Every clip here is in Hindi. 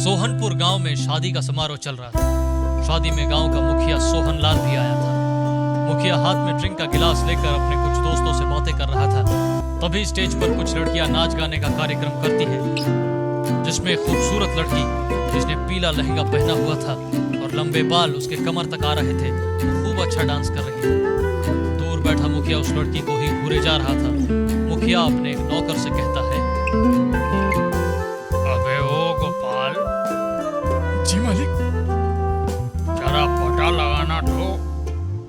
सोहनपुर गांव में शादी का समारोह चल रहा था। शादी में गांव का मुखिया सोहनलाल भी आया था। मुखिया हाथ में ड्रिंक का गिलास लेकर अपने कुछ दोस्तों से बातें कर रहा था। तभी स्टेज पर कुछ लड़कियां नाच गाने का कार्यक्रम करती है, जिसमें एक खूबसूरत लड़की जिसने पीला लहंगा पहना हुआ था और लंबे बाल उसके कमर तक आ रहे थे, खूब अच्छा डांस कर रही थी। दूर बैठा मुखिया उस लड़की को ही घूरे जा रहा था। मुखिया अपने एक नौकर से कहता है, अबे ओ गोपाल। जी मालिक। जरा पता लगाना तो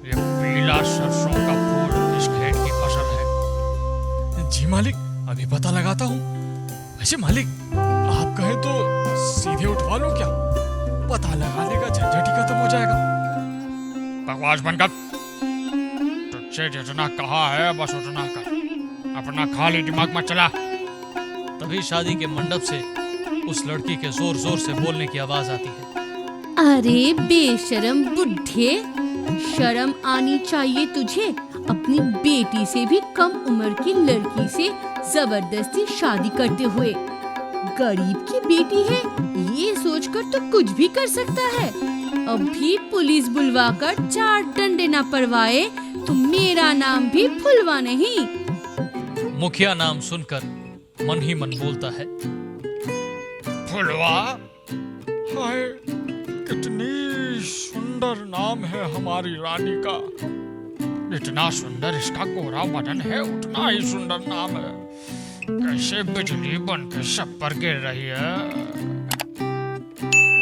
ये पीला सरसों का फूल किस खेत की फसल है। जी मालिक, अभी पता लगाता हूँ। वैसे मालिक, आप कहें तो सीधे उठवा लो क्या? पता लगाने का झंझट ही खत्म हो जाएगा। बकवास बंद कर। तुझसे जितना कहा है बस उतना कर, अपना खाली दिमाग मत चला। तभी शादी के मंडप से उस लड़की के जोर जोर से बोलने की आवाज आती है, अरे बेशरम बुढ़े, शर्म आनी चाहिए तुझे। अपनी बेटी से भी कम उम्र की लड़की से जबरदस्ती शादी करते हुए। गरीब की बेटी है ये सोचकर तो कुछ भी कर सकता है। अभी पुलिस बुलवाकर 4 डंडे न पड़वाए तो मेरा नाम भी फुलवा नहीं। मुखिया नाम सुनकर मन ही मन बोलता है, फुलवा? हाय, कितनी सुंदर नाम है हमारी रानी का। इतना सुंदर इसका गोरा बदन है, उतना ही सुंदर नाम है। कैसे बिजली बन के सब पर गिर रही है।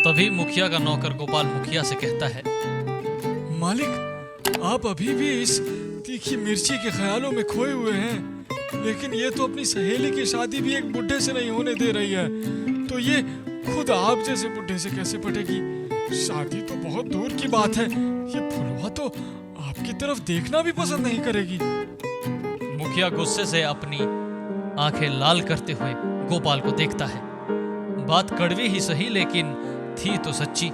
तभी मुखिया का नौकर गोपाल मुखिया से कहता है, मालिक, आप अभी भी इस तीखी मिर्ची के ख्यालों में खोए हुए हैं। लेकिन ये तो अपनी सहेली की शादी भी एक बुढ़े से नहीं होने दे रही है, तो ये खुद आप जैसे बुढ़े से कैसे पटेगी? शादी तो बहुत दूर की बात है, ये फुलवा तो आपकी तरफ देखना भी पसंद नहीं करेगी। मुखिया गुस्से से अपनी आंखें लाल करते हुए गोपाल को देखता है। बात कड़वी ही सही लेकिन थी तो सच्ची,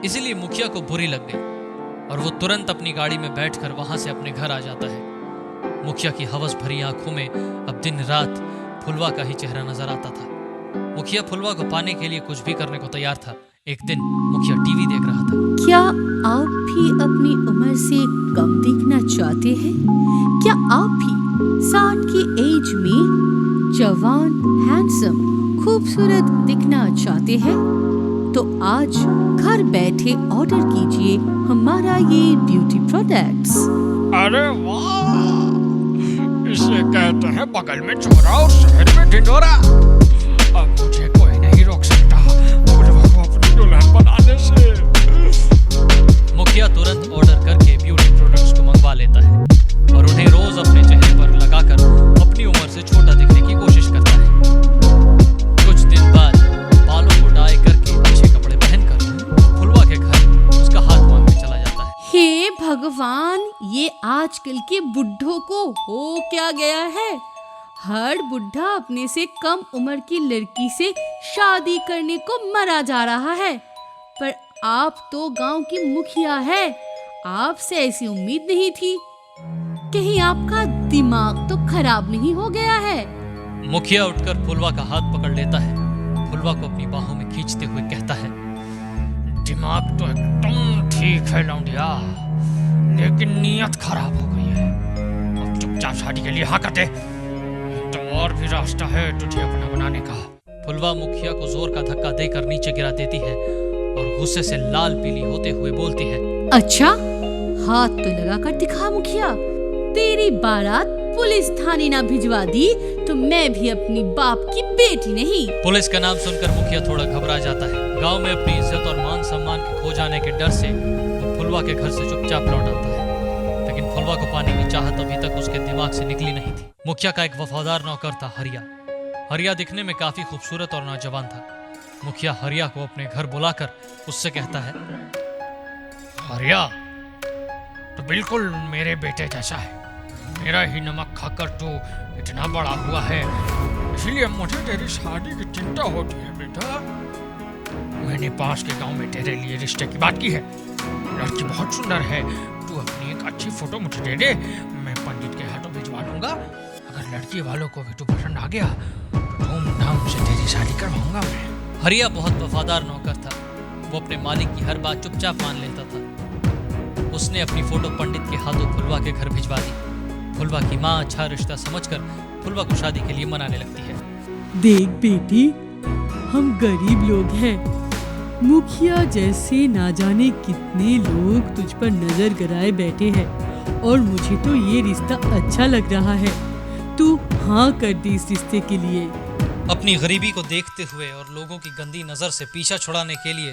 इसीलिए मुखिया को बुरी लग गई और वो तुरंत अपनी गाड़ी में बैठकर वहां से अपने घर आ जाता है। मुखिया की हवस भरी आंखों में अब दिन रात फुलवा का ही चेहरा नजर आता था। मुखिया फुलवा को पाने के लिए कुछ भी करने को तैयार था। एक दिन मुखिया टीवी देख रहा था। क्या आप भी अपनी उम्र से कम दिखना चाहते हैं? क्या आप भी 60 की एज में जवान, हैंडसम, खूबसूरत दिखना चाहते हैं? तो आज घर बैठे ऑर्डर कीजिए हमारा ये ब्यूटी प्रोडक्ट्स। अरे वाह, इसे कहते हैं बगल में चोरा और शहर में ढिंढोरा। अब मुझे कोई नहीं रोक सकता फुलवा को अपनी दुल्हन बनाने से। मुखिया तुरंत ऑर्डर करके ब्यूटी प्रोडक्ट्स को मंगवा लेता है और उन्हें रोज अपने चेहरे पर लगाकर अपनी उम्र से छोटा दिखने की कोशिश करता है। कुछ दिन बाद बालों को डाई करके अच्छे कपड़े पहनकर फुलवा के घर उसका हाथ मांगने चला जाता है। हे भगवान, ये आजकल के बुढ़ों को हो क्या गया है? हर बुढ़ा अपने से कम उम्र की लड़की से शादी करने को मरा जा रहा है। पर आप तो गांव की मुखिया है, आपसे ऐसी उम्मीद नहीं थी। कहीं आपका दिमाग तो खराब नहीं हो गया है? मुखिया उठकर फुलवा का हाथ पकड़ लेता है। फुलवा को अपनी बाहों में खींचते हुए कहता है, दिमाग तो एकदम ठीक है लौंडिया, लेकिन नीयत खराब हो गई है। अब चुपचाप शादी के लिए हाँ कर दे, तो और भी रास्ता है तुझे अपना बनाने का। फुलवा मुखिया को जोर का धक्का देकर नीचे गिरा देती है और गुस्से से लाल पीली होते हुए बोलती है, अच्छा, हाथ तो लगा कर दिखा मुखिया। तेरी बारात पुलिस थाने ना भिजवा दी तो मैं भी अपनी बाप की बेटी नहीं। पुलिस का नाम सुनकर मुखिया थोड़ा घबरा जाता है। गांव में अपनी इज्जत और मान सम्मान के खो जाने के डर से वो फुलवा के घर से चुपचाप लौट आता है। लेकिन फुलवा को पाने की चाहत अभी तक उसके दिमाग से निकली नहीं थी। मुखिया का एक वफादार नौकर था हरिया। हरिया दिखने में काफी खूबसूरत और नौजवान था। मुखिया हरिया को अपने घर बुलाकर उससे कहता है, हरिया तो बिल्कुल मेरे बेटे जैसा है। मेरा ही नमक खाकर तू इतना बड़ा हुआ है, इसलिए मुझे तेरी शादी की चिंता होती है बेटा। मैंने पास के गांव में तेरे लिए रिश्ते की बात की है। लड़की बहुत सुंदर है, तू अपनी एक अच्छी फोटो मुझे दे दे, मैं पंडित के हाथों भिजवा दूंगा। अगर लड़की वालों को भी तू पसंद आ गया तो धूमधाम से तेरी शादी करवाऊंगा मैं। हरिया बहुत वफादार नौकर था। वो अपने मालिक की हर बात चुपचाप मान लेता था। उसने अपनी फोटो पंडित के हाथों फुलवा के घर भिजवा दी। फुलवा की माँ अच्छा रिश्ता समझकर फुलवा को शादी के लिए मनाने लगती है। देख बेटी, हम गरीब लोग हैं। मुखिया जैसे ना जाने कितने लोग तुझ पर नजर गराए बैठे हैं और मुझे तो ये रिश्ता अच्छा लग रहा है। तू हाँ कर दी इस रिश्ते के लिए। अपनी गरीबी को देखते हुए और लोगों की गंदी नजर से पीछा छुड़ाने के लिए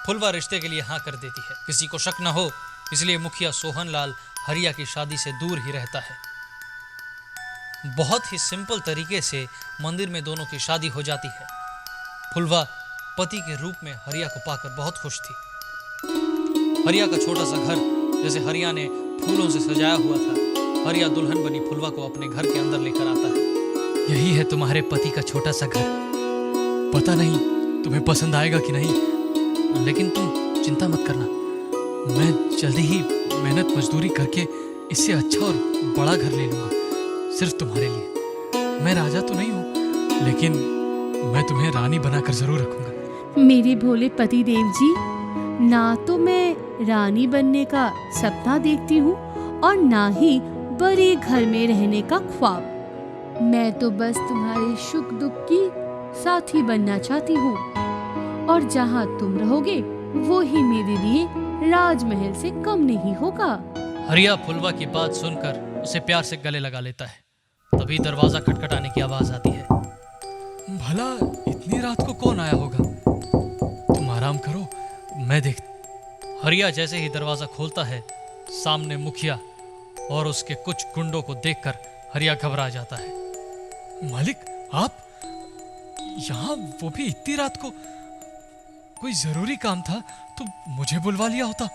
फुलवा रिश्ते के लिए हाँ कर देती है। किसी को शक न हो इसलिए मुखिया सोहनलाल हरिया की शादी से दूर ही रहता है। बहुत ही सिंपल तरीके से मंदिर में दोनों की शादी हो जाती है। फुलवा पति के रूप में हरिया को पाकर बहुत खुश थी। हरिया का छोटा सा घर जैसे हरिया ने फूलों से सजाया हुआ था, हरिया दुल्हन बनी फुलवा को अपने घर के अंदर लेकर आता है। यही है तुम्हारे पति का छोटा सा घर। पता नहीं तुम्हें पसंद आएगा कि नहीं, लेकिन तुम चिंता मत करना, मैं जल्दी ही मेहनत मजदूरी करके इससे अच्छा और बड़ा घर ले लूंगा, सिर्फ तुम्हारे लिए। मैं राजा तो नहीं हूँ, लेकिन मैं तुम्हें रानी बनाकर जरूर रखूंगा। मेरे भोले पति देव जी, ना तो मैं रानी बनने का सपना देखती हूँ और ना ही बड़े घर में रहने का ख्वाब। मैं तो बस तुम्हारे सुख दुख की साथी बनना चाहती हूँ और जहाँ तुम रहोगे वो ही मेरे लिए राजमहल से कम नहीं होगा। हरिया फुलवा की बात सुनकर उसे प्यार से गले लगा लेता है। तभी दरवाजा खटखटाने की आवाज आती है। भला इतनी रात को कौन आया होगा? तुम आराम करो, मैं देख। हरिया जैसे ही दरवाजा खोलता है, सामने मुखिया और उसके कुछ गुंडों को देखकर हरिया घबरा जाता है। मालिक, आप यहाँ, वो भी इतनी रात को? कोई जरूरी काम था तो मुझे बुलवा लिया होता।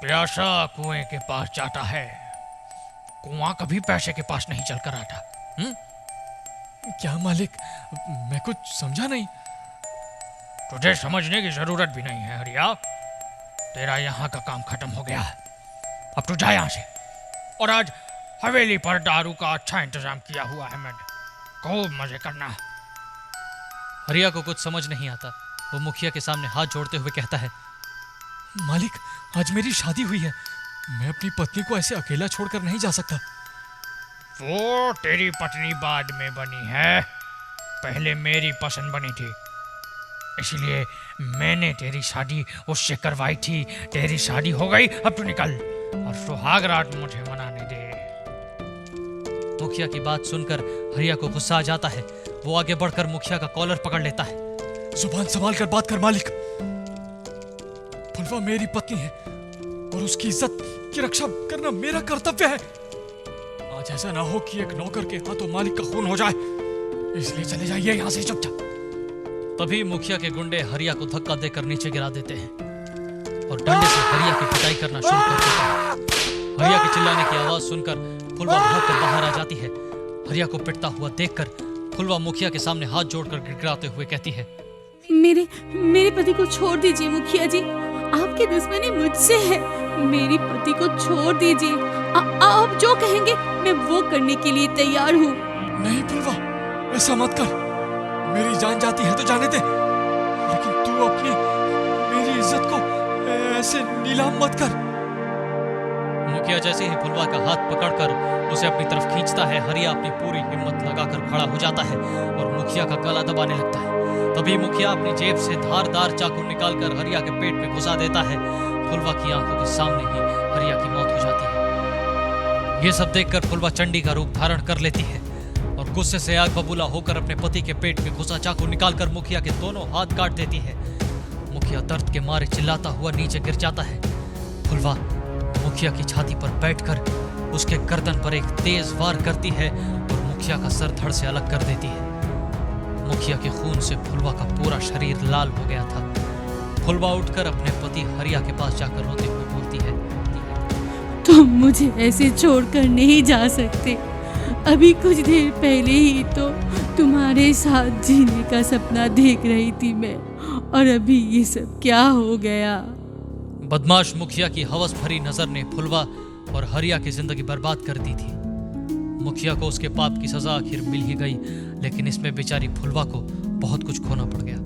प्यासा कुएं के पास जाता है, कुआं कभी पैसे के पास नहीं चलकर आता। क्या मालिक, मैं कुछ समझा नहीं। तुझे समझने की जरूरत भी नहीं है हरिया, तेरा यहाँ का काम खत्म हो गया। अब तू जा यहाँ से। और आज हवेली पर दारू का अच्छा इंतजाम किया हुआ है मैंने, खूब मजे करना। हरिया को कुछ समझ नहीं आता। वो मुखिया के सामने हाथ जोड़ते हुए कहता है, मालिक, आज मेरी शादी हुई है, मैं अपनी पत्नी को ऐसे अकेला छोड़कर नहीं जा सकता। वो तेरी पत्नी बाद में बनी है, पहले मेरी पसंद बनी थी, इसलिए मैंने तेरी शादी उससे करवाई थी। तेरी शादी हो गई, अब तू निकल और सुहाग रात मुझे मनाने दे। मुखिया की बात सुनकर हरिया को गुस्सा आ जाता है। वो आगे बढ़कर मुखिया का कॉलर पकड़ लेता है। जुबान संभाल कर बात कर मालिक। फुलवा मेरी पत्नी है और उसकी इज्जत की रक्षा करना मेरा कर्तव्य है। आज ऐसा ना हो कि एक नौकर के हाथों मालिक का खून हो जाए, इसलिए चले जाइए यहाँ से चुपचाप। तभी मुखिया के गुंडे हरिया को धक्का देकर नीचे गिरा देते हैं और डंडे से हरिया की पिटाई करना शुरू कर देते हैं। हरिया के चिल्लाने की आवाज सुनकर फुलवा भागकर बाहर आ जाती है। हरिया को पिटता हुआ देखकर फुलवा मुखिया के सामने हाथ जोड़कर गिड़गिड़ाते हुए कहती है, मेरे पति को छोड़ दीजिए मुखिया जी, आपकी दुश्मनी मुझसे है। मेरी पति को छोड़ दीजिए, आप जो कहेंगे मैं वो करने के लिए तैयार हूँ। नहीं फुलवा, ऐसा मत कर। मेरी जान जाती है तो जाने दे, लेकिन तू अपनी मेरी इज्जत को ऐसे नीलाम मत कर। मुखिया जैसे ही फुलवा का हाथ पकड़कर उसे अपनी तरफ खींचता है, हरिया अपनी पूरी हिम्मत लगाकर खड़ा हो जाता है और मुखिया का गला दबाने लगता है। तभी मुखिया अपनी जेब से धारदार चाकू निकालकर हरिया के पेट में घुसा देता है। फुलवा की आंखों के सामने ही हरिया की मौत हो जाती है। ये सब देखकर फुलवा चंडी का रूप धारण कर लेती है और गुस्से से आग बबूला होकर अपने पति के पेट में घुसा चाकू निकालकर मुखिया के दोनों हाथ काट देती है। मुखिया दर्द के मारे चिल्लाता हुआ नीचे गिर जाता है। फुलवा मुखिया की छाती पर बैठकर उसके गर्दन पर एक तेज वार करती है और मुखिया का सर धड़ से अलग कर देती है। मुखिया के खून से फुलवा का पूरा शरीर लाल हो गया था। फुलवा उठकर अपने पति हरिया के पास जाकर रोते हुए बोलती है, तुम मुझे ऐसे छोड़कर नहीं जा सकते। अभी कुछ देर पहले ही तो तुम्हारे साथ जीने का सपना देख रही थी मैं, और अभी ये सब क्या हो गया। बदमाश मुखिया की हवस भरी नजर ने फुलवा और हरिया की जिंदगी बर्बाद कर दी थी। मुखिया को उसके पाप की सजा आखिर मिल ही गई, लेकिन इसमें बेचारी फुलवा को बहुत कुछ खोना पड़ गया।